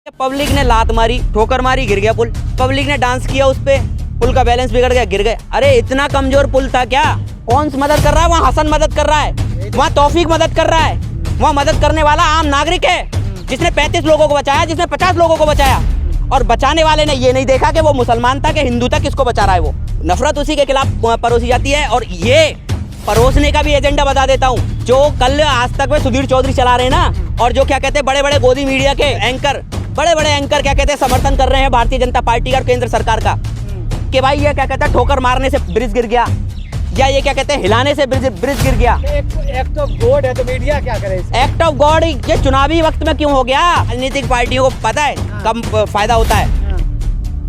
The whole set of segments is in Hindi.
पब्लिक ने लात मारी, ठोकर मारी, गिर गया पुल। पब्लिक ने डांस किया उस पे, पुल का बैलेंस बिगड़ गया, गिर गए। अरे इतना कमजोर पुल था क्या? कौन सी मदद कर रहा है? वहाँ हसन मदद कर रहा है, वहाँ तौफीक मदद कर रहा है। वहाँ मदद करने वाला आम नागरिक है, जिसने 35 लोगों को बचाया, जिसने 50 लोगों को बचाया। और बचाने वाले ने ये नहीं देखा कि वो मुसलमान था कि हिंदू था, किसको बचा रहा है। वो नफरत उसी के खिलाफ परोसी जाती है। और ये परोसने का भी एजेंडा बता देता हूँ, जो कल आज तक में सुधीर चौधरी चला रहे हैं ना, और जो क्या कहते हैं बड़े बड़े गोदी मीडिया के एंकर, बड़े बड़े एंकर क्या कहते हैं समर्थन कर रहे हैं भारतीय जनता पार्टी का और केंद्र सरकार का, कि भाई ये क्या कहते हैं ठोकर मारने से ब्रिज गिर गया, या ये क्या कहते हैं हिलाने से ब्रिज गिर गया। एक्ट ऑफ गॉड है तो मीडिया क्या करे? एक्ट ऑफ गॉड ये चुनावी वक्त में क्यों हो गया? राजनीतिक पार्टियों को पता है कम फायदा होता है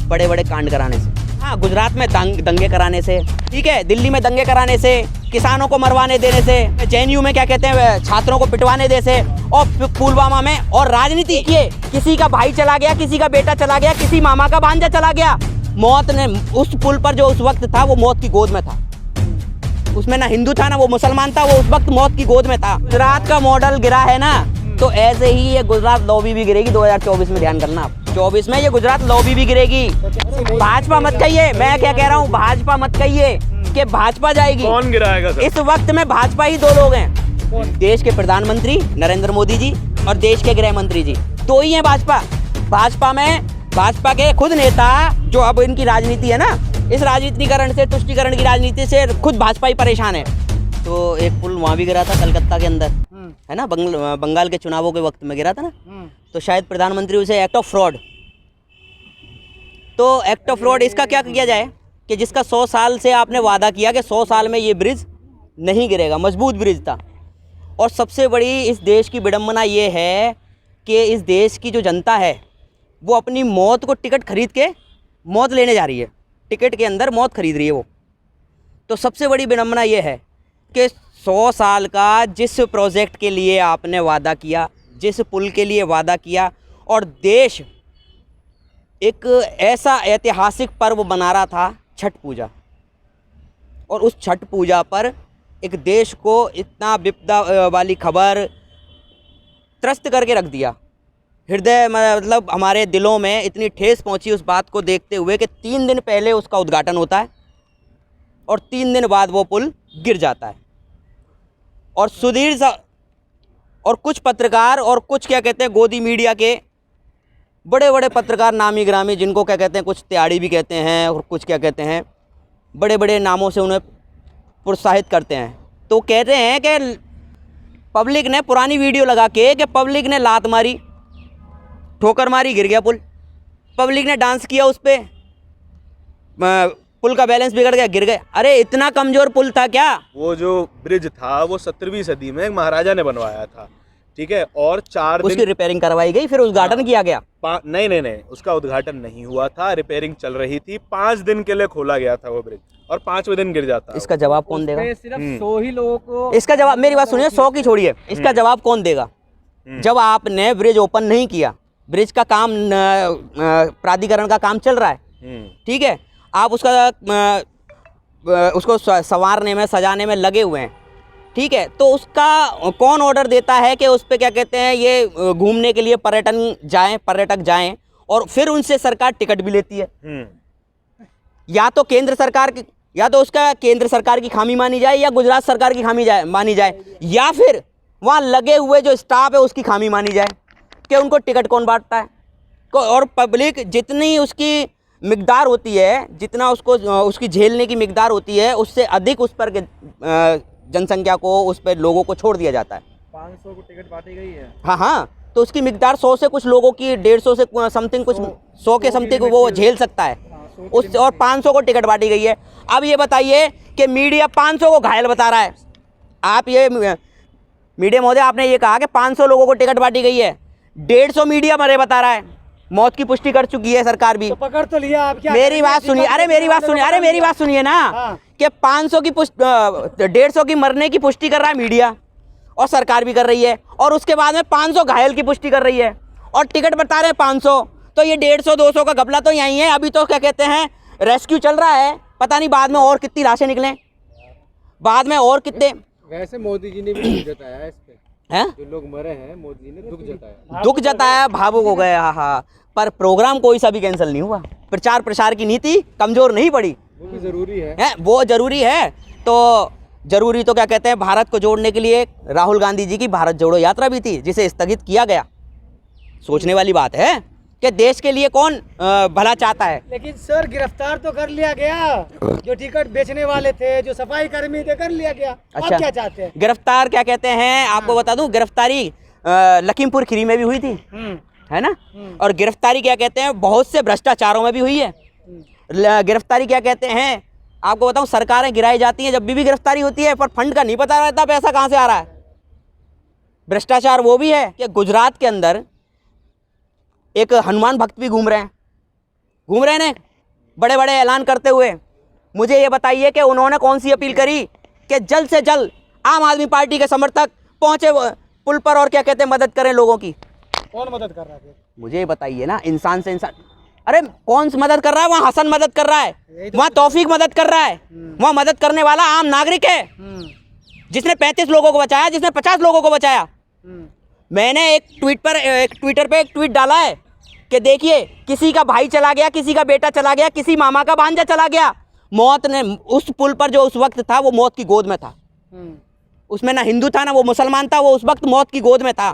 बड़े बड़े कांड कराने से। हाँ, गुजरात में दंगे कराने से, ठीक है, दिल्ली में दंगे कराने से, किसानों को मरवाने देने से, जेएनयू में क्या कहते हैं छात्रों को पिटवाने देने से, और पुलवामा में। और राजनीति ये किसी का भाई चला गया, किसी का बेटा चला गया, किसी मामा का भांजा चला गया, मौत ने उस पुल पर जो उस वक्त था वो मौत की गोद में था। उसमें ना हिंदू था ना वो मुसलमान था, वो उस वक्त मौत की गोद में था। गुजरात का मॉडल गिरा है ना, तो ऐसे ही ये गुजरात लॉबी भी गिरेगी 2024 में। ध्यान करना, 24 में ये गुजरात लॉबी भी गिरेगी। भाजपा मत कहिए, मैं क्या कह रहा हूँ, भाजपा मत कहिए कि भाजपा जाएगी। कौन गिराएगा सर? इस वक्त में भाजपा ही दो लोग हैं, देश के प्रधानमंत्री नरेंद्र मोदी जी और देश के गृह मंत्री जी, दो ही हैं भाजपा। भाजपा में भाजपा के खुद नेता, जो अब इनकी राजनीति है ना, इस राजनीतिकरण से, तुष्टीकरण की राजनीति से खुद भाजपा ही परेशान है। तो एक पुल वहाँ भी गिरा था कलकत्ता के अंदर, है ना, बंगाल के चुनावों के वक्त में गिरा था ना, तो शायद प्रधानमंत्री उसे एक्ट ऑफ फ्रॉड। तो एक्ट ऑफ फ्रॉड इसका क्या किया जाए कि जिसका 100 साल से आपने वादा किया कि 100 साल में ये ब्रिज नहीं गिरेगा, मजबूत ब्रिज था। और सबसे बड़ी इस देश की विडंबना ये है कि इस देश की जो जनता है वो अपनी मौत को टिकट खरीद के मौत लेने जा रही है, टिकट के अंदर मौत खरीद रही है वो। तो सबसे बड़ी विडंबना ये है कि 100 साल का जिस प्रोजेक्ट के लिए आपने वादा किया, जिस पुल के लिए वादा किया, और देश एक ऐसा ऐतिहासिक पर्व बना रहा था छठ पूजा, और उस छठ पूजा पर एक देश को इतना विपदा वाली खबर त्रस्त करके रख दिया। हृदय मतलब हमारे दिलों में इतनी ठेस पहुंची उस बात को देखते हुए कि 3 दिन पहले उसका उद्घाटन होता है और 3 दिन बाद वो पुल गिर जाता है। और सुधीर सा और कुछ पत्रकार और कुछ क्या कहते हैं गोदी मीडिया के बड़े बड़े पत्रकार, नामी ग्रामी, जिनको क्या कहते हैं कुछ त्याड़ी भी कहते हैं और कुछ क्या कहते हैं बड़े बड़े नामों से उन्हें प्रोत्साहित करते हैं, तो कह रहे हैं कि पब्लिक ने पुरानी वीडियो लगा के कि पब्लिक ने लात मारी, ठोकर मारी, गिर गया पुल। पब्लिक ने डांस किया उस पे, पुल का बैलेंस बिगड़ गया, गिर गए। अरे इतना कमजोर पुल था क्या? वो जो ब्रिज था वो 17वीं सदी में एक महाराजा ने बनवाया था, ठीक है, और 4 दिन उसकी रिपेयरिंग करवाई गई, फिर उद्घाटन किया गया। नहीं, उसका उद्घाटन नहीं हुआ था, रिपेयरिंग चल रही थी। 5 दिन के लिए खोला गया था वो ब्रिज, और 5वें दिन गिर जाता। इसका जवाब कौन देगा? सिर्फ 100 ही लोगों को इसका जवाब, मेरी बात सुनिए, 100 की छोड़िए, इसका जवाब कौन देगा? जब आपने ब्रिज ओपन नहीं किया, ब्रिज का काम प्राधिकरण का काम चल रहा है, ठीक है, आप उसको संवारने में, सजाने में लगे हुए हैं, ठीक है, तो उसका कौन ऑर्डर देता है कि उस पे क्या कहते हैं ये घूमने के लिए पर्यटक जाएं और फिर उनसे सरकार टिकट भी लेती है? या तो केंद्र सरकार की, या तो उसका केंद्र सरकार की खामी मानी जाए, या गुजरात सरकार की खामी मानी जाए, या फिर वहाँ लगे हुए जो स्टाफ है उसकी खामी मानी जाए कि उनको टिकट कौन बांटता है। और पब्लिक जितनी उसकी मिकदार होती है, जितना उसको उसकी झेलने की मिकदार होती है, उससे अधिक उस पर जनसंख्या को, उस पर लोगों को छोड़ दिया जाता है। 500 को टिकट बांटी गई है। हाँ, तो उसकी मिकदार 100 से कुछ लोगों की, 150 से समथिंग, कुछ 100 के समथिंग वो झेल सकता है उस, और 500 को टिकट बांटी गई है। अब ये बताइए कि मीडिया 500 को घायल बता रहा है। आप ये मीडिया महोदय, आपने ये कहा कि 500 लोगों को टिकट बांटी गई है, 150 मीडिया मरे बता रहा है, मौत की पुष्टि कर चुकी है सरकार भी। तो पकड़ तो लिया, आप क्या? मेरी बात सुनिए, अरे मेरी बात सुनिए ना, कि 500 की 150 की मरने की पुष्टि कर रहा है मीडिया, और सरकार भी कर रही है, और उसके बाद में 500 घायल की पुष्टि कर रही है, और टिकट बता रहे हैं 500। तो ये 150-200 का घपला तो यहीं है। अभी तो क्या कहते हैं रेस्क्यू चल रहा है, पता नहीं बाद में और कितनी लाशें निकलें, बाद में और कितने। वैसे मोदी जी ने भी जताया इस पे, हैं? जो लोग मरे हैं मोदी ने दुख जताया। दुख जताया, भावुक हो गए, हाँ, पर प्रोग्राम कोई सा भी कैंसिल नहीं हुआ। प्रचार प्रसार की नीति कमजोर नहीं पड़ी वो भी जरूरी है। वो जरूरी है। तो जरूरी तो क्या कहते हैं, भारत को जोड़ने के लिए राहुल गांधी जी की भारत जोड़ो यात्रा भी थी, जिसे स्थगित किया गया। सोचने वाली बात है कि देश के लिए कौन भला चाहता है। लेकिन सर गिरफ्तार तो कर लिया गया, जो टिकट बेचने वाले थे, जो सफाई कर्मी थे, कर लिया गया। अच्छा, आप क्या चाहते हैं? गिरफ्तार क्या कहते हैं, आपको बता दूं, गिरफ्तारी लखीमपुर खीरी में भी हुई थी, है ना। और गिरफ्तारी क्या कहते हैं, बहुत से भ्रष्टाचारों में भी हुई है। गिरफ्तारी क्या कहते हैं, आपको बताऊं, सरकारें गिराई जाती हैं जब भी गिरफ्तारी होती है, पर फंड का नहीं पता रहता पैसा कहाँ से आ रहा है। भ्रष्टाचार वो भी है कि गुजरात के अंदर एक हनुमान भक्त भी घूम रहे हैं ना, बड़े बड़े ऐलान करते हुए। मुझे ये बताइए कि उन्होंने कौन सी अपील करी कि जल्द से जल्द आम आदमी पार्टी के समर्थक पहुंचे पुल पर और क्या कहते हैं, मदद करें लोगों की। कौन मदद कर रहा है? मुझे ये बताइए ना, इंसान से इंसान, अरे कौन सी मदद कर रहा है? वहाँ हसन मदद कर रहा है, वहाँ तौफीक मदद कर रहा है, वहाँ मदद करने वाला आम नागरिक है, जिसने 35 लोगों को बचाया, जिसने 50 लोगों को बचाया। मैंने एक ट्विटर पे एक ट्वीट डाला है कि देखिए, किसी का भाई चला गया, किसी का बेटा चला गया, किसी मामा का भांजा चला गया। मौत ने उस पुल पर जो उस वक्त था, वो मौत की गोद में था। उसमें ना हिंदू था ना वो मुसलमान था, वो उस वक्त मौत की गोद में था।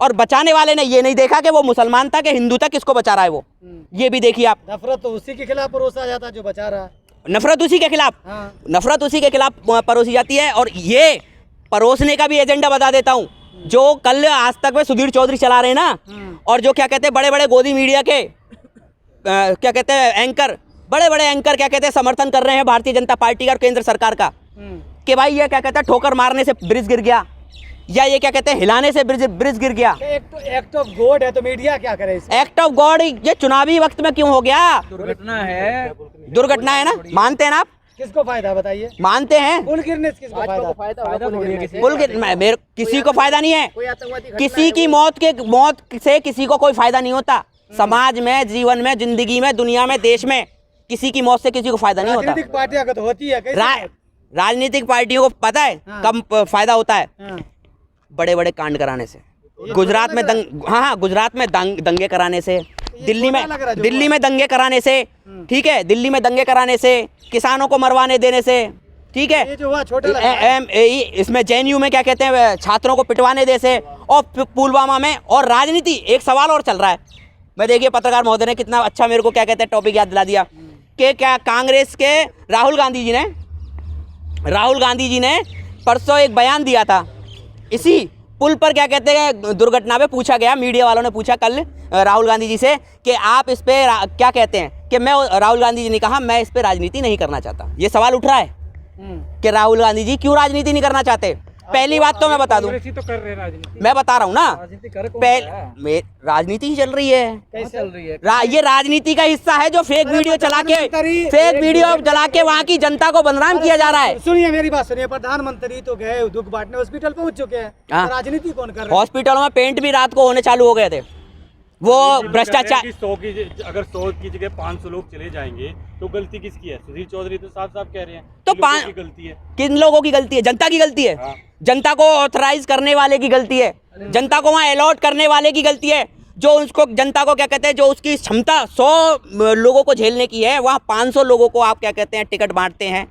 और बचाने वाले ने ये नहीं देखा कि वो मुसलमान था कि हिंदू था, किसको बचा रहा है वो। ये भी देखिए आप। नफरत तो उसी के खिलाफ परोसा जाता है जो बचा रहा है। नफरत उसी के खिलाफ, नफरत उसी के खिलाफ परोसी जाती है। और ये परोसने का भी एजेंडा बता देता हूँ, जो कल आज तक में सुधीर चौधरी चला रहे हैं ना, और जो क्या कहते हैं बड़े बड़े गोदी मीडिया के क्या कहते हैं एंकर, बड़े बड़े एंकर क्या कहते हैं समर्थन कर रहे हैं भारतीय जनता पार्टी का और केंद्र सरकार का, कि भाई ये क्या कहते हैं ठोकर मारने से ब्रिज गिर गया, या ये क्या कहते हैं हिलाने से ब्रिज गिर गया। एक्ट ऑफ गॉड है तो मीडिया क्या करे? एक्ट ऑफ गॉड ये चुनावी वक्त में क्यों हो गया? दुर्घटना है, दुर्घटना है ना, मानते हैं ना आप? किसको फायदा बताइए? मानते हैं पुल गिरने से किसको फायदा? पुल मेरे किसी को फायदा नहीं है। किसी की मौत से किसी को कोई फायदा नहीं होता। समाज में, जीवन में, जिंदगी में, दुनिया में, देश में किसी की मौत से किसी को फायदा नहीं होता। राजनीतिक पार्टियां तो होती है, राजनीतिक पार्टियों को पता है कम फायदा होता है बड़े बड़े कांड कराने से। गुजरात में गुजरात में दंगे कराने से, दिल्ली में दंगे कराने से, ठीक है, दिल्ली में दंगे कराने से, किसानों को मरवाने देने से, ठीक है, ये जो हुआ छोटा इसमें जेएनयू में क्या कहते हैं छात्रों को पिटवाने दे से, और पुलवामा में। और राजनीति, एक सवाल और चल रहा है। मैं देखिए पत्रकार महोदय ने कितना अच्छा मेरे को क्या कहते हैं टॉपिक याद दिला दिया कि क्या कांग्रेस के राहुल गांधी जी ने परसों एक बयान दिया था इसी पुल पर, क्या कहते हैं दुर्घटना में। पूछा गया, मीडिया वालों ने पूछा कल राहुल गांधी जी से कि आप इस पे क्या कहते हैं, कि राहुल गांधी जी ने कहा मैं इस पे राजनीति नहीं करना चाहता। ये सवाल उठ रहा है कि राहुल गांधी जी क्यों राजनीति नहीं करना चाहते। पहली बात तो मैं बता दूं, तो कर रहे राजनीति, मैं बता रहा हूँ ना, राजनीति ही चल रही है। कैसे चल रही है? ये राजनीति का हिस्सा है जो फेक वीडियो चला के वहाँ की जनता को बदनाम किया जा रहा है। सुनिए मेरी बात सुनिए, प्रधानमंत्री तो गए दुख बांटने, हॉस्पिटल पहुंच चुके हैं, राजनीति कौन कर रहा है? हॉस्पिटलों में पेंट भी रात को होने चालू हो गए थे। वो भ्रष्टाचार, 100 की जगह 500 लोग चले जाएंगे तो गलती किसकी है? सुधीर चौधरी तो साफ साफ कह रहे हैं तो की गलती है। किन लोगों की गलती है? जनता की गलती है। हाँ। जनता को ऑथराइज करने वाले की गलती है, जनता को वहाँ अलॉट करने वाले की गलती है, जो उसको जनता को क्या कहते हैं, जो उसकी क्षमता 100 लोगों को झेलने की है, वहाँ 500 लोगों को आप क्या कहते हैं टिकट बांटते हैं।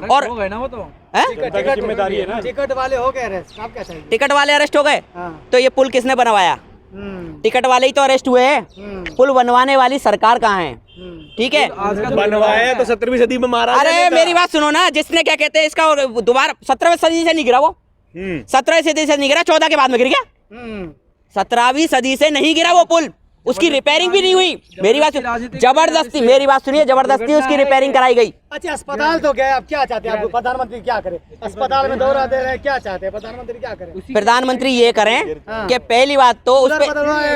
और हो गए ना वो तो जिम्मेदारी है ना, टिकट वाले हो गए अरेस्ट। आप क्या चाहिए? टिकट वाले अरेस्ट हो गए, तो ये पुल किसने बनवाया? टिकट वाले ही तो अरेस्ट हुए हैं। पुल बनवाने वाली सरकार कहाँ है? ठीक है, बनवाया तो 17वीं सदी में मारा। अरे मेरी बात सुनो ना, जिसने क्या कहते हैं इसका दोबारा 17वीं सदी से नहीं गिरा, वो 17वीं सदी से नहीं गिरा, 14 के बाद में गिर गया। 17वीं सदी से नहीं गिरा वो पुल, उसकी रिपेयरिंग भी नहीं हुई। मेरी बात जबरदस्ती, मेरी बात सुनिए, जबरदस्ती उसकी रिपेयरिंग कराई गई। अच्छा, अस्पताल तो गए, अब क्या चाहते हैं आप? प्रधानमंत्री क्या करे? अस्पताल में दौरा दे रहे हैं, क्या चाहते हैं? प्रधानमंत्री क्या करे? प्रधानमंत्री ये करें कि पहली बात तो उस पे,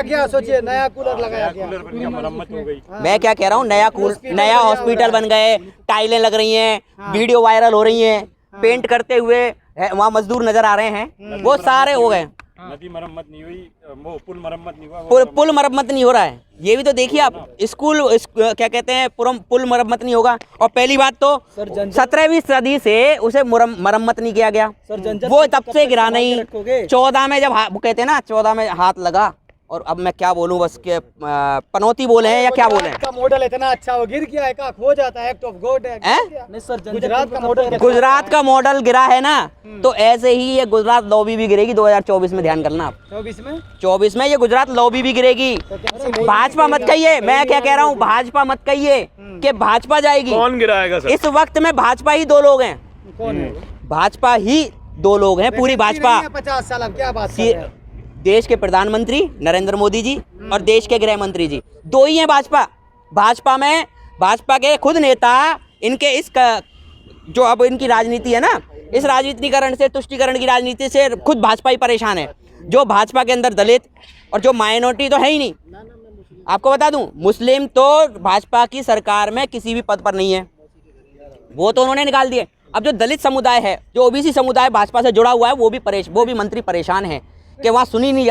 क्या सोचिए, नया कूलर लगाया गया, मरम्मत हो गई। मैं क्या कह रहा हूँ, नया हॉस्पिटल बन गए, टाइलें लग रही हैं, वीडियो वायरल हो रही हैं, पेंट करते हुए वहाँ मजदूर नजर आ रहे हैं, वो सारे हो गए। नदी मरम्मत नहीं हुई, वो पुल मरम्मत नहीं हुआ, वो पुल मरम्मत नहीं हो रहा है। ये भी तो देखिए आप, क्या कहते हैं, पुल मरम्मत नहीं होगा। और पहली बात तो 17वीं सदी से उसे मरम्मत नहीं किया गया, वो तब से गिरा नहीं। 14 में जब वो कहते हैं ना, 14 में हाथ लगा, और अब मैं क्या बोलूं, बस के पनौती बोले हैं या क्या बोले हैं। का मॉडल इतना अच्छा, वो गिर गया है, का खो जाता है, एक्ट ऑफ गॉड है। नहीं सर, गुजरात का मॉडल, गुजरात का मॉडल गिरा है ना, तो ऐसे ही ये गुजरात लॉबी भी गिरेगी 2024 में, ध्यान करना आप। 24 में ये गुजरात लॉबी भी गिरेगी। भाजपा मत कहिए, मैं क्या कह रहा हूँ, भाजपा मत कहिए कि भाजपा जाएगी। कौन गिराएगा सर? इस वक्त में भाजपा ही 2 लोग हैं। कौन है? भाजपा ही 2 लोग हैं, पूरी भाजपा। 50 साल, अब क्या बात कर रहे हैं? देश के प्रधानमंत्री नरेंद्र मोदी जी और देश के गृह मंत्री जी, 2 ही हैं भाजपा में। भाजपा के खुद नेता, इनके जो अब इनकी राजनीति है ना, इस राजनीतिकरण से, तुष्टीकरण की राजनीति से खुद भाजपा ही परेशान है। जो भाजपा के अंदर दलित और जो माइनॉरिटी तो है ही नहीं। आपको बता दूं, मुस्लिम तो भाजपा की सरकार में किसी भी पद पर नहीं है, वो तो उन्होंने निकाल दिए। अब जो दलित समुदाय है, जो ओबीसी समुदाय भाजपा से जुड़ा हुआ है, वो भी मंत्री परेशान है कि वहाँ सुनी नहीं